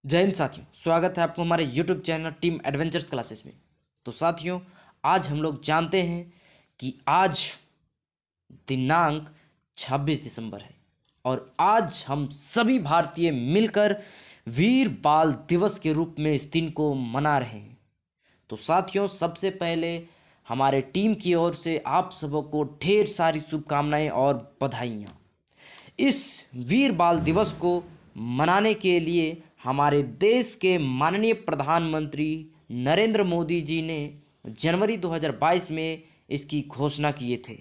जय हिंद साथियों, स्वागत है आपको हमारे YouTube channel team adventures classes में। तो साथियों, आज हम लोग जानते हैं कि आज दिनांक 26 दिसंबर है और आज हम सभी भारतीय मिलकर वीर बाल दिवस के रूप में इस दिन को मना रहे हैं। तो साथियों, सबसे पहले हमारे टीम की ओर से आप सबको ढेर सारी शुभकामनाएं और बधाइयाँ। इस वीर बाल दिवस को मनाने के लिए हमारे देश के माननीय प्रधानमंत्री नरेंद्र मोदी जी ने जनवरी 2022 में इसकी घोषणा किए थे।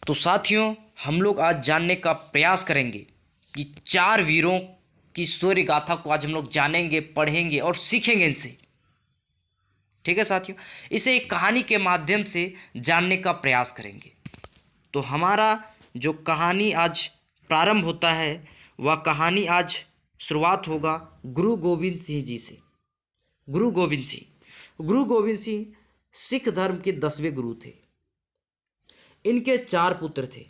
तो साथियों, हम लोग आज जानने का प्रयास करेंगे कि चार वीरों की शौर्य गाथा को आज हम लोग जानेंगे, पढ़ेंगे और सीखेंगे इनसे। ठीक है साथियों, इसे एक कहानी के माध्यम से जानने का प्रयास करेंगे। तो हमारा जो कहानी आज प्रारंभ होता है, वह कहानी आज शुरुआत होगा गुरु गोविंद सिंह जी से। गुरु गोविंद सिंह सिख धर्म के 10वें गुरु थे। इनके 4 पुत्र थे।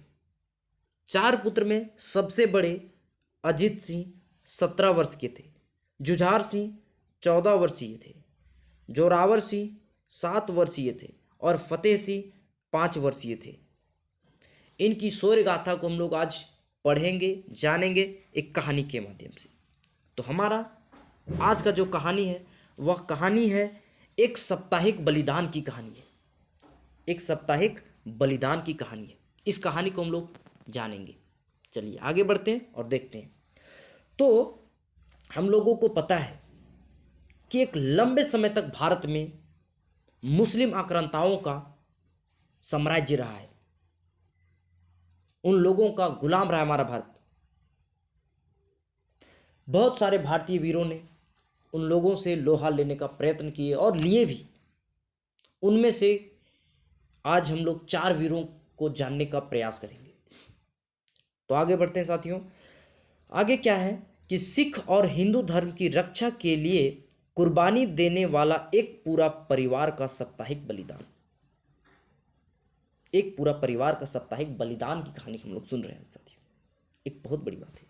4 पुत्र में सबसे बड़े अजीत सिंह 17 वर्ष के थे, जुझार सिंह 14 वर्षीय थे, जोरावर सिंह 7 वर्षीय थे और फतेह सिंह 5 वर्षीय थे। इनकी शौर्य गाथा को हम लोग आज पढ़ेंगे, जानेंगे एक कहानी के माध्यम से। तो हमारा आज का जो कहानी है, वह कहानी है एक साप्ताहिक बलिदान की कहानी है। एक साप्ताहिक बलिदान की कहानी है। इस कहानी को हम लोग जानेंगे। चलिए आगे बढ़ते हैं और देखते हैं। तो हम लोगों को पता है कि एक लंबे समय तक भारत में मुस्लिम आक्रांताओं का साम्राज्य रहा है। उन लोगों का गुलाम रहा हमारा भारत। बहुत सारे भारतीय वीरों ने उन लोगों से लोहा लेने का प्रयत्न किए और लिए भी। उनमें से आज हम लोग 4 वीरों को जानने का प्रयास करेंगे। तो आगे बढ़ते हैं साथियों। आगे क्या है कि सिख और हिंदू धर्म की रक्षा के लिए कुर्बानी देने वाला एक पूरा परिवार का साप्ताहिक बलिदान। एक पूरा परिवार का साप्ताहिक बलिदान की कहानी हम लोग सुन रहे हैं साथियों। एक बहुत बड़ी बात है।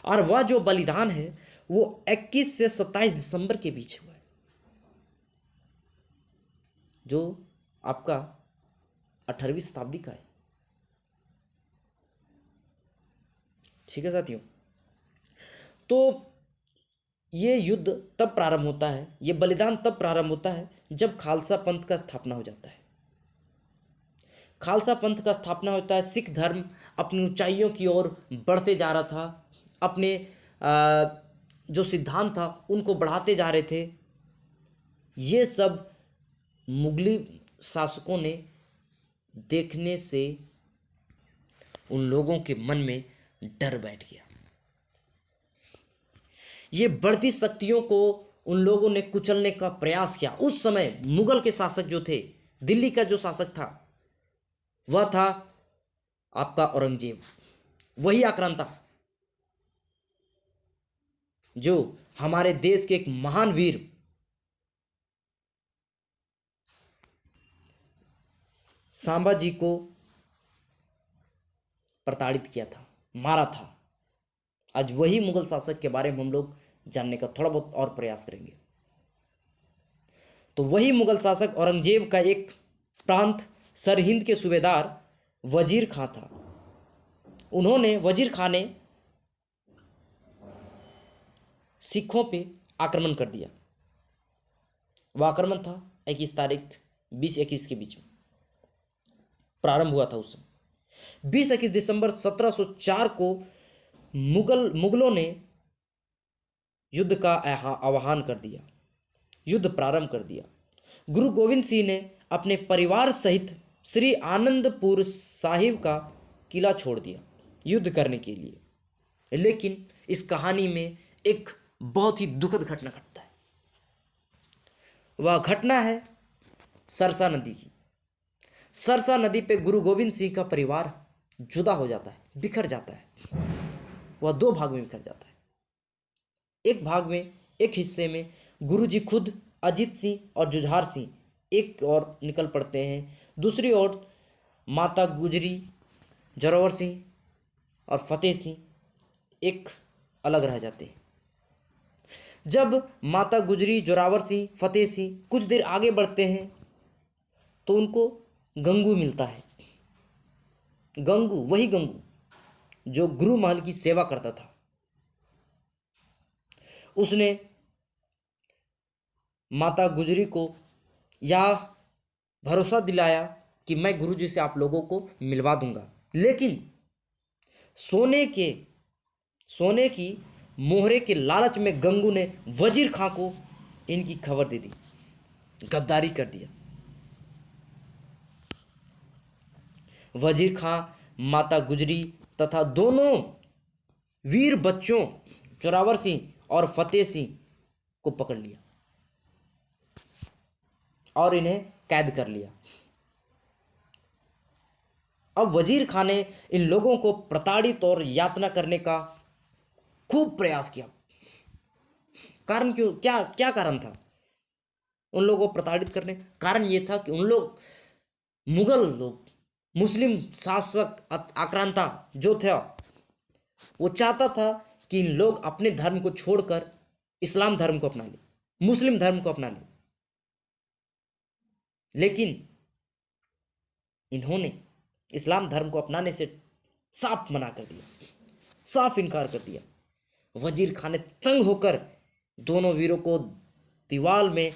और वह जो बलिदान है वो 21 से 27 दिसंबर के बीच हुआ है, जो आपका 18वीं शताब्दी का है। ठीक है साथियों। तो ये युद्ध तब प्रारंभ होता है, ये बलिदान तब प्रारंभ होता है जब खालसा पंथ का स्थापना हो जाता है। खालसा पंथ का स्थापना होता है। सिख धर्म अपनी ऊंचाइयों की ओर बढ़ते जा रहा था। अपने जो सिद्धांत था उनको बढ़ाते जा रहे थे। ये सब मुगली शासकों ने देखने से उन लोगों के मन में डर बैठ गया। ये बढ़ती शक्तियों को उन लोगों ने कुचलने का प्रयास किया। उस समय मुगल के शासक जो थे, दिल्ली का जो शासक था, वह था आपका औरंगजेब। वही आक्रांता जो हमारे देश के एक महान वीर सांबा जी को प्रताड़ित किया था, मारा था। आज वही मुगल शासक के बारे में हम लोग जानने का थोड़ा बहुत और प्रयास करेंगे। तो वही मुगल शासक औरंगजेब का एक प्रांत सरहिंद के सूबेदार वजीर खां था। वजीर खां ने सिखों पे आक्रमण कर दिया। वह आक्रमण था 21 तारीख 20-21 के बीच में प्रारंभ हुआ था। उस समय 20-21 दिसंबर 1704 को मुगलों ने युद्ध का आह्वान कर दिया, युद्ध प्रारंभ कर दिया। गुरु गोविंद सिंह ने अपने परिवार सहित श्री आनंदपुर साहिब का किला छोड़ दिया युद्ध करने के लिए। लेकिन इस कहानी में एक बहुत ही दुखद घटना घटता है। वह घटना है सरसा नदी की। सरसा नदी पे गुरु गोविंद सिंह का परिवार जुदा हो जाता है, बिखर जाता है। वह 2 भाग में बिखर जाता है। एक भाग में, एक हिस्से में गुरु जी खुद, अजीत सिंह और जुझार सिंह एक और निकल पड़ते हैं। दूसरी ओर माता गुजरी, जोरावर सिंह और फतेह सिंह एक अलग रह जाते हैं। जब माता गुजरी, जोरावर सिंह, फतेह सिंह कुछ देर आगे बढ़ते हैं तो उनको गंगू मिलता है। गंगू, वही गंगू जो गुरु महल की सेवा करता था। उसने माता गुजरी को यह भरोसा दिलाया कि मैं गुरुजी से आप लोगों को मिलवा दूंगा, लेकिन सोने की मोहरे के लालच में गंगू ने वजीर खां को इनकी खबर दे दी, गद्दारी कर दिया। वजीर खां माता गुजरी तथा दोनों वीर बच्चों जोरावर सिंह और फतेह सिंह को पकड़ लिया और इन्हें कैद कर लिया। अब वजीर खान ने इन लोगों को प्रताड़ित और यातना करने का खूब प्रयास किया। कारण क्यों, क्या क्या कारण था उन लोगों को प्रताड़ित करने? कारण ये था कि उन लोग मुगल लोग, मुस्लिम शासक आक्रांता जो था, वो चाहता था कि इन लोग अपने धर्म को छोड़कर इस्लाम धर्म को अपना ले, मुस्लिम धर्म को अपना ले। लेकिन इन्होंने इस्लाम धर्म को अपनाने से साफ मना कर दिया, साफ इनकार कर दिया। वजीर खान ने तंग होकर दोनों वीरों को दीवार में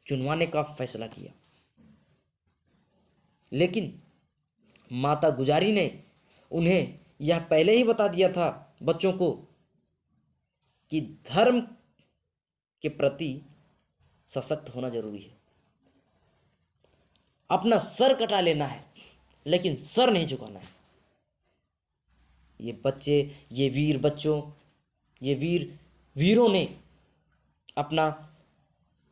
चुनवाने का फैसला किया। लेकिन माता गुजारी ने उन्हें यह पहले ही बता दिया था बच्चों को कि धर्म के प्रति सशक्त होना जरूरी है, अपना सर कटा लेना है लेकिन सर नहीं झुकाना है। ये बच्चे, ये वीर बच्चों, ये वीरों ने अपना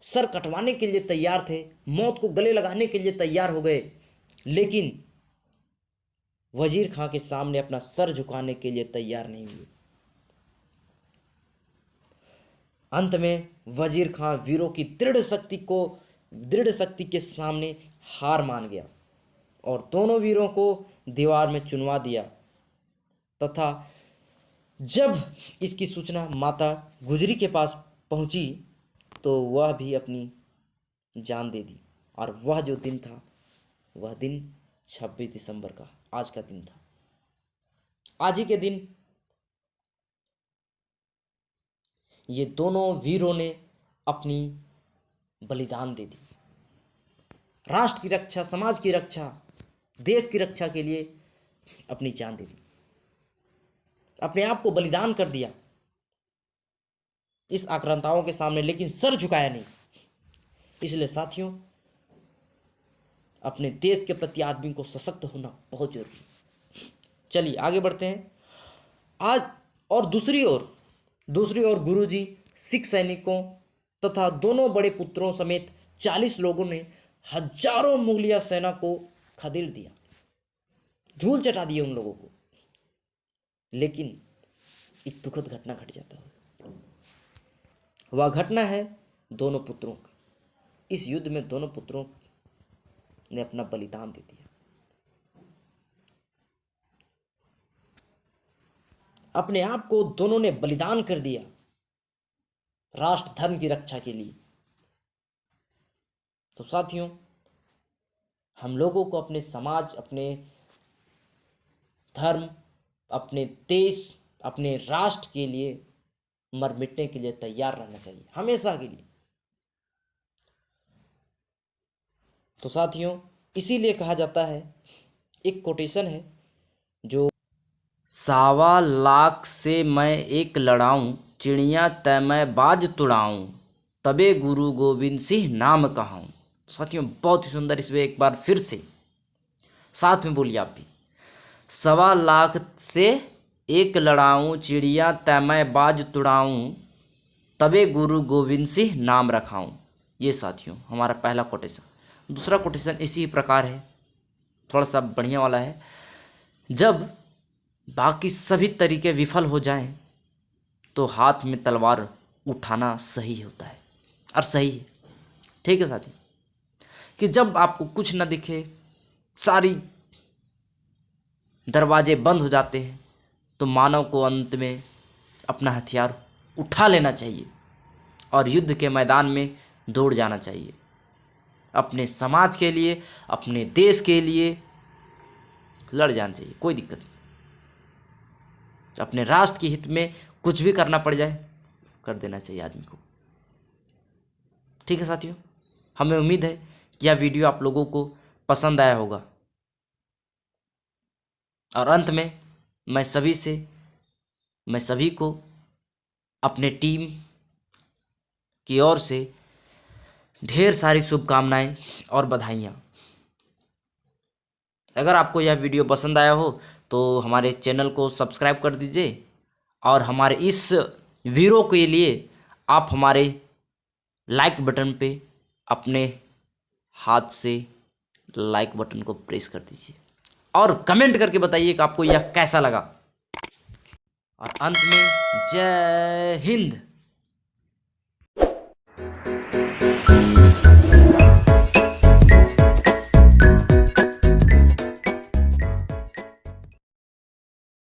सर कटवाने के लिए तैयार थे, मौत को गले लगाने के लिए तैयार हो गए, लेकिन वजीर खां के सामने अपना सर झुकाने के लिए तैयार नहीं हुए। अंत में वजीर खां वीरों की दृढ़ शक्ति के सामने हार मान गया और दोनों वीरों को दीवार में चुनवा दिया। तथा जब इसकी सूचना माता गुजरी के पास पहुंची तो वह भी अपनी जान दे दी। और वह जो दिन था, वह दिन 26 दिसंबर का आज का दिन था। आज ही के दिन ये दोनों वीरों ने अपनी बलिदान दे दी, राष्ट्र की रक्षा, समाज की रक्षा, देश की रक्षा के लिए अपनी जान दे दी, अपने आप को बलिदान कर दिया इस आक्रांताओं के सामने, लेकिन सर झुकाया नहीं। इसलिए साथियों, अपने देश के प्रति आदमी को सशक्त होना बहुत जरूरी है। चलिए आगे बढ़ते हैं। आज और दूसरी ओर गुरुजी सिख सैनिकों तथा दोनों बड़े पुत्रों समेत 40 लोगों ने हजारों मुगलिया सेना को खदेड़ दिया, धूल चटा दिए उन लोगों को। लेकिन एक दुखद घटना घट जाता है। वह घटना है दोनों पुत्रों का। इस युद्ध में दोनों पुत्रों ने अपना बलिदान दे दिया, अपने आप को दोनों ने बलिदान कर दिया राष्ट्र धर्म की रक्षा के लिए। तो साथियों, हम लोगों को अपने समाज, अपने धर्म, अपने देश, अपने राष्ट्र के लिए मर मिटने के लिए तैयार रहना चाहिए, हमेशा के लिए। तो साथियों, इसीलिए कहा जाता है, एक कोटेशन है जो 1.25 लाख से मैं एक लड़ाऊं, चिड़िया तय मैं बाज तुड़ाऊं, तबे गुरु गोविंद सिंह नाम कहाऊं। साथियों, बहुत ही सुंदर। इसमें एक बार फिर से साथ में बोलिए आप भी। 1.25 लाख से एक लड़ाऊं, चिड़िया तय मैं बाज तुड़ाऊं, तबे गुरु गोविंद सिंह नाम रखाऊं। ये साथियों हमारा पहला कोटेशन। दूसरा कोटेशन इसी प्रकार है, थोड़ा सा बढ़िया वाला है। जब बाकी सभी तरीके विफल हो जाएं तो हाथ में तलवार उठाना सही होता है, और सही है। ठीक है साथी, कि जब आपको कुछ न दिखे, सारी दरवाजे बंद हो जाते हैं, तो मानव को अंत में अपना हथियार उठा लेना चाहिए और युद्ध के मैदान में दौड़ जाना चाहिए। अपने समाज के लिए, अपने देश के लिए लड़ जाना चाहिए, कोई दिक्कत नहीं। अपने राष्ट्र के हित में कुछ भी करना पड़ जाए कर देना चाहिए आदमी को। ठीक है साथियों, हमें उम्मीद है कि यह वीडियो आप लोगों को पसंद आया होगा। और अंत में मैं सभी को अपने टीम की ओर से ढेर सारी शुभकामनाएं और बधाइयाँ। अगर आपको यह वीडियो पसंद आया हो तो हमारे चैनल को सब्सक्राइब कर दीजिए, और हमारे इस वीडियो के लिए आप हमारे लाइक बटन पे अपने हाथ से लाइक बटन को प्रेस कर दीजिए और कमेंट करके बताइए कि आपको यह कैसा लगा। और अंत में जय हिंद।